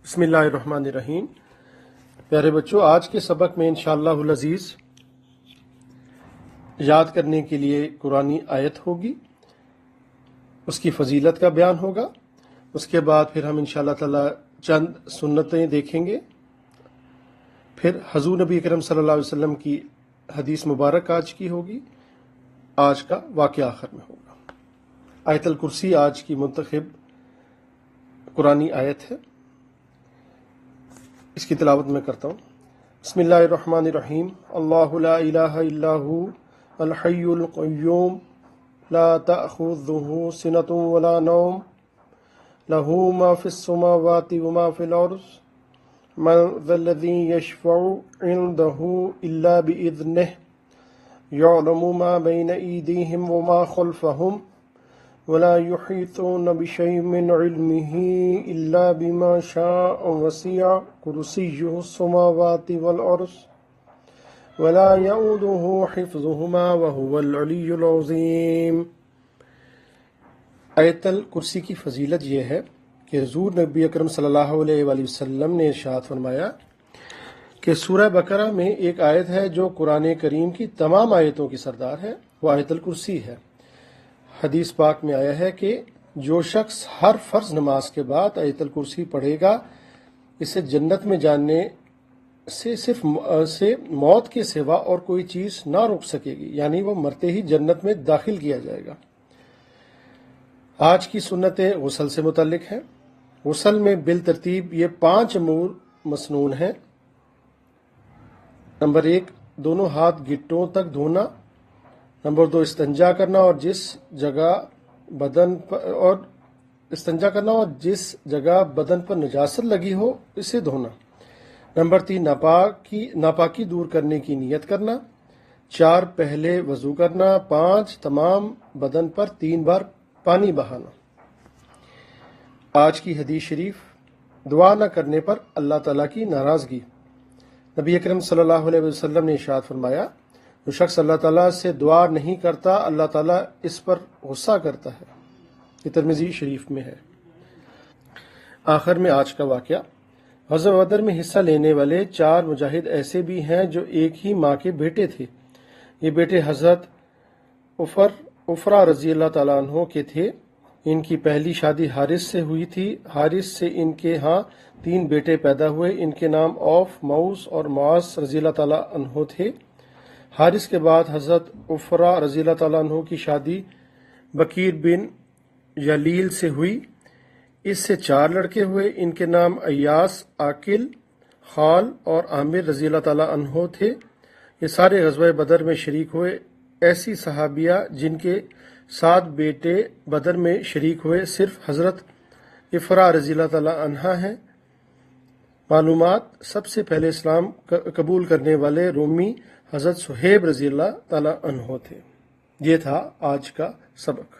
بسم اللہ الرحمن الرحیم۔ پیارے بچوں، آج کے سبق میں انشاءاللہ العزیز یاد کرنے کے لیے قرآنی آیت ہوگی، اس کی فضیلت کا بیان ہوگا۔ اس کے بعد پھر ہم انشاءاللہ تعالی چند سنتیں دیکھیں گے، پھر حضور نبی اکرم صلی اللہ علیہ وسلم کی حدیث مبارک آج کی ہوگی، آج کا واقعہ آخر میں ہوگا۔ آیت الکرسی آج کی منتخب قرآنی آیت ہے، اس کی تلاوت میں کرتا ہوں۔ بسم اللہ الرحمن الرحیم۔ اللہ لا الہ الا ہو الحی القیوم لا تأخذہ سنۃ ولا نوم لہ ما فی السماوات وما فی الارض من ذا الذی یشفع عندہ الا بإذنہ یعلم ما بین ایدیہم وما خلفہم ولا يحيطون بشيء من علمه إلا بما شاء وسع كرسيه السماوات والأرض ولا يؤوده حفظهما وهو العلي العظيم۔ آیت الکرسی کی فضیلت یہ ہے کہ حضور نبی اکرم صلی اللہ علیہ وآلہ وسلم نے ارشاد فرمایا کہ سورہ بقرہ میں ایک آیت ہے جو قرآن کریم کی تمام آیتوں کی سردار ہے، وہ آیت الکرسی ہے۔ حدیث پاک میں آیا ہے کہ جو شخص ہر فرض نماز کے بعد آیت الکرسی پڑھے گا، اسے جنت میں جانے سے موت کے سوا اور کوئی چیز نہ روک سکے گی، یعنی وہ مرتے ہی جنت میں داخل کیا جائے گا۔ آج کی سنتیں غسل سے متعلق ہیں۔ غسل میں بالترتیب یہ 5 امور مسنون ہیں۔ نمبر 1، دونوں ہاتھ گٹوں تک دھونا۔ نمبر 2، استنجا کرنا اور جس جگہ بدن پر نجاست لگی ہو اسے دھونا۔ نمبر 3، ناپاکی دور کرنے کی نیت کرنا۔ 4، پہلے وضو کرنا۔ 5، تمام بدن پر 3 بار پانی بہانا۔ آج کی حدیث شریف، دعا نہ کرنے پر اللہ تعالیٰ کی ناراضگی۔ نبی اکرم صلی اللہ علیہ وسلم نے ارشاد فرمایا، جو شخص اللہ تعالیٰ سے دعا نہیں کرتا اللہ تعالیٰ اس پر غصہ کرتا ہے۔ یہ ترمذی شریف میں ہے۔ آخر میں آج کا واقعہ۔ غزوہ بدر میں حصہ لینے والے 4 مجاہد ایسے بھی ہیں جو ایک ہی ماں کے بیٹے تھے۔ یہ بیٹے حضرت عفرہ رضی اللہ تعالیٰ عنہ کے تھے۔ ان کی پہلی شادی حارث سے ہوئی تھی۔ حارث سے ان کے ہاں 3 بیٹے پیدا ہوئے۔ ان کے نام اوف، موس اور معاذ رضی اللہ تعالیٰ عنہ تھے۔ حارث کے بعد حضرت عفرہ رضی اللہ تعالیٰ عنہ کی شادی بکیر بن یلیل سے ہوئی۔ اس سے 4 لڑکے ہوئے۔ ان کے نام ایاس، عاقل، خال اور عامر رضی اللہ تعالیٰ عنہ تھے۔ یہ سارے غزوہ بدر میں شریک ہوئے۔ ایسی صحابیہ جن کے 7 بیٹے بدر میں شریک ہوئے صرف حضرت عفرہ رضی اللہ تعالیٰ عنہ ہیں۔ معلومات: سب سے پہلے اسلام قبول کرنے والے رومی حضرت صہیب رضی اللہ تعالیٰ عنہ تھے۔ یہ تھا آج کا سبق۔